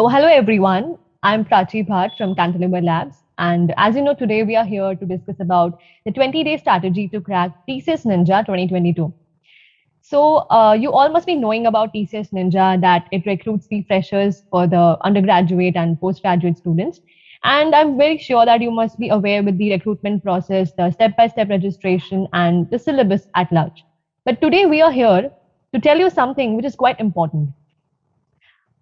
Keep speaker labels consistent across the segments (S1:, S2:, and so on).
S1: So, hello everyone. I'm Prachi Bhatt from Cantilever Labs. And as you know, today we are here to discuss about the 20-day strategy to crack TCS Ninja 2022. So, you all must be knowing about TCS Ninja that it recruits the freshers for the undergraduate and postgraduate students. And I'm very sure that you must be aware with the recruitment process, the step-by-step registration, and the syllabus at large. But today we are here to tell you something which is quite important.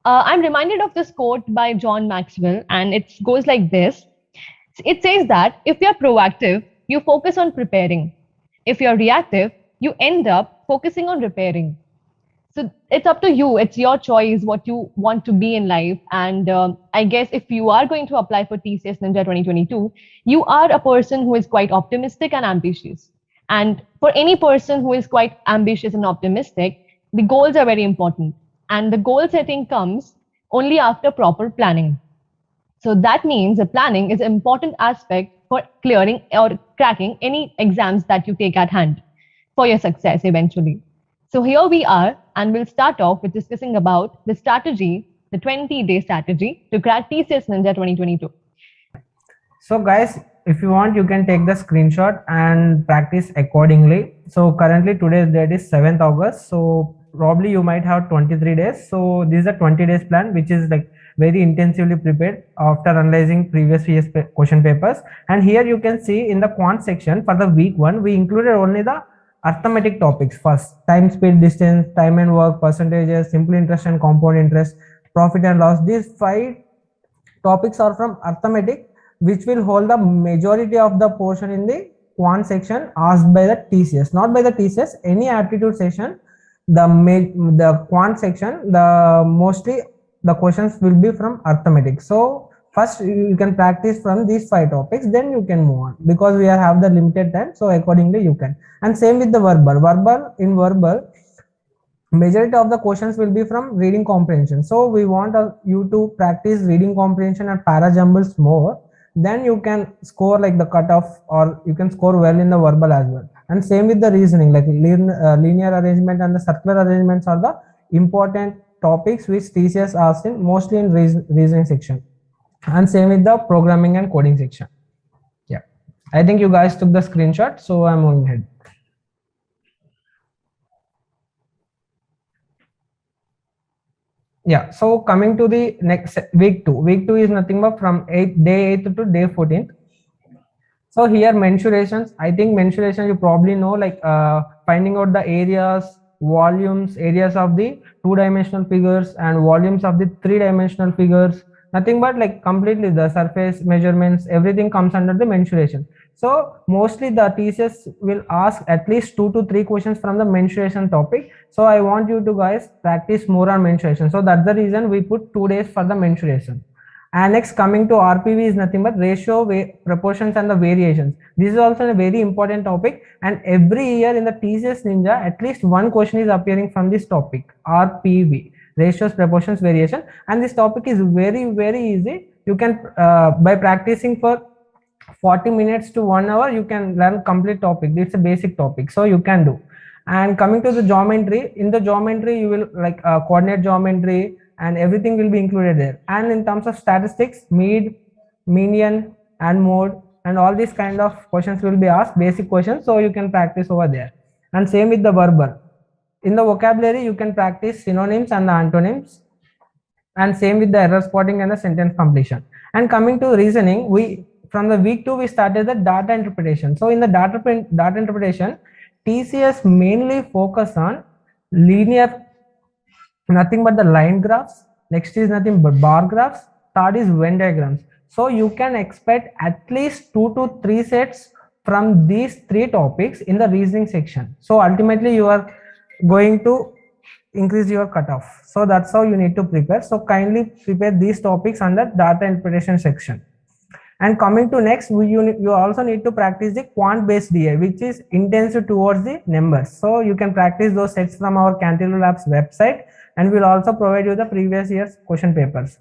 S1: I'm reminded of this quote by John Maxwell, and it goes like this. It says that if you're proactive, you focus on preparing. If you're reactive, you end up focusing on repairing. So it's up to you. It's your choice what you want to be in life. And I guess if you are going to apply for TCS Ninja 2022, you are a person who is quite optimistic and ambitious. And for any person who is quite ambitious and optimistic, the goals are very important. And the goal setting comes only after proper planning. So that means the planning is an important aspect for clearing or cracking any exams that you take at hand for your success eventually. So here we are, and we'll start off with discussing about the strategy, the 20-day strategy to crack TCS Ninja 2022.
S2: So guys, if you want, you can take the screenshot and practice accordingly. So currently today's date is 7th August. So probably you might have 23 days. So this is a 20 days plan, which is like very intensively prepared after analyzing previous year's question papers. And here you can see in the quant section for the week 1, we included only the arithmetic topics first: time, speed, distance, time and work, percentages, simple interest and compound interest, profit and loss. These 5 topics are from arithmetic, which will hold the majority of the portion in the quant section asked by the TCS, not by the TCS, any aptitude session. The quant section, the mostly the questions will be from arithmetic. So first you can practice from these 5 topics, then you can move on, because we have the limited time. So accordingly you can. And same with the verbal, majority of the questions will be from reading comprehension. So we want you to practice reading comprehension and para jumbles more, then you can score like the cutoff, or you can score well in the verbal as well. And same with the reasoning, like linear arrangement and the circular arrangements are the important topics which TCS asks in mostly in reasoning section. And same with the programming and coding section. Yeah, I think you guys took the screenshot, so I'm moving ahead. Yeah, so coming to the next week 2. Week 2 is nothing but from day 8th to day 14th. So here mensurations, I think mensuration you probably know, like finding out the areas, volumes, areas of the 2-dimensional figures and volumes of the 3-dimensional figures. Nothing but like completely the surface measurements, everything comes under the mensuration. So mostly the TCS will ask at least 2 to 3 questions from the mensuration topic. So I want you to guys practice more on mensuration. So that's the reason we put 2 days for the mensuration. And next, coming to RPV is nothing but ratio, proportions and the variations. This is also a very important topic, and every year in the TCS Ninja at least one question is appearing from this topic, RPV, ratios, proportions, variation. And this topic is very easy. You can by practicing for 40 minutes to 1 hour, you can learn complete topic. It's a basic topic, so you can do. And coming to the geometry, in the geometry you will like coordinate geometry, and everything will be included there. And in terms of statistics, median and mode and all these kind of questions will be asked, basic questions, so you can practice over there. And same with the verbal. In the vocabulary you can practice synonyms and the antonyms, and same with the error spotting and the sentence completion. And coming to reasoning, we from the week 2 we started the data interpretation. So in the data interpretation, TCS mainly focus on linear, nothing but the line graphs. Next is nothing but bar graphs. Third is Venn diagrams. So you can expect at least 2 to 3 sets from these 3 topics in the reasoning section. So ultimately you are going to increase your cutoff. So that's how you need to prepare. So kindly prepare these topics under data interpretation section. And coming to next, you also need to practice the quant based DA, which is intensive towards the numbers. So you can practice those sets from our Cantilever Labs website, and we'll also provide you the previous year's question papers.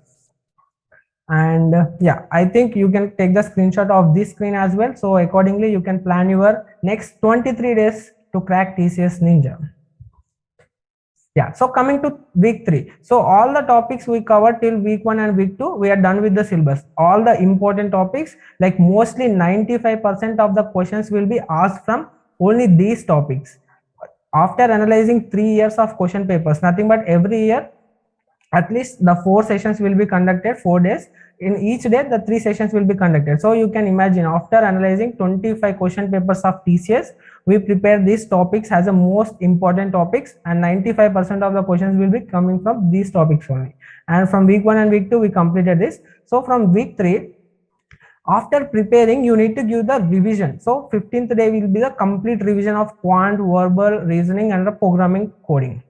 S2: And yeah, I think you can take the screenshot of this screen as well. So accordingly, you can plan your next 23 days to crack TCS Ninja. Yeah, so coming to week 3, so all the topics we covered till week 1 and week 2, we are done with the syllabus. All the important topics, like mostly 95% of the questions will be asked from only these topics. After analyzing 3 years of question papers, nothing but every year at least the 4 sessions will be conducted, 4 days. In each day the 3 sessions will be conducted. So you can imagine, after analyzing 25 question papers of TCS, we prepare these topics as the most important topics, and 95% of the questions will be coming from these topics only. And from week 1 and week 2 we completed this. So from week 3, after preparing, you need to give the revision. So 15th day will be the complete revision of quant, verbal, reasoning, and the programming coding.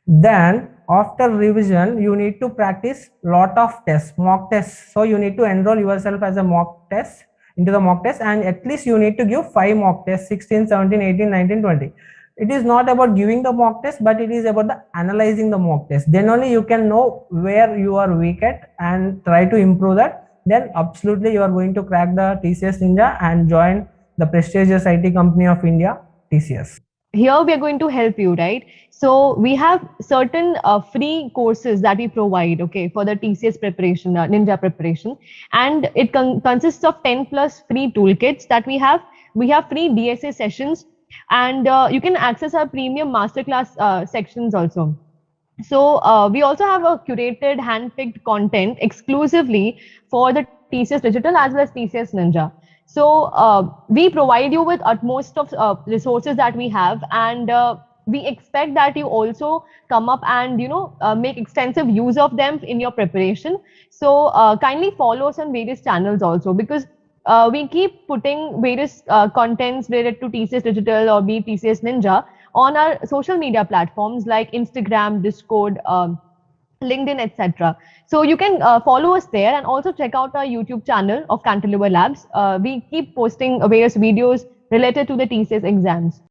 S2: Then after revision, you need to practice lot of tests, mock tests. So you need to enroll yourself as a mock test, into the mock test, and at least you need to give 5 mock tests, 16, 17, 18, 19, 20. It is not about giving the mock test, but it is about the analyzing the mock test. Then only you can know where you are weak at and try to improve that. Then absolutely you are going to crack the TCS Ninja and join the prestigious IT company of India, TCS.
S1: Here we are going to help you, right? So we have certain free courses that we provide, okay, for the TCS preparation, Ninja preparation, and it consists of 10 plus free toolkits that we have. We have free DSA sessions, and you can access our premium masterclass sections also. So we also have a curated, hand-picked content exclusively for the TCS Digital as well as TCS Ninja. So we provide you with utmost of resources that we have, and we expect that you also come up and make extensive use of them in your preparation. So kindly follow us on various channels also, because we keep putting various contents related to TCS Digital or be TCS Ninja on our social media platforms like Instagram, Discord, LinkedIn, etc. So you can follow us there, and also check out our YouTube channel of Cantilever Labs. We keep posting various videos related to the TCS exams.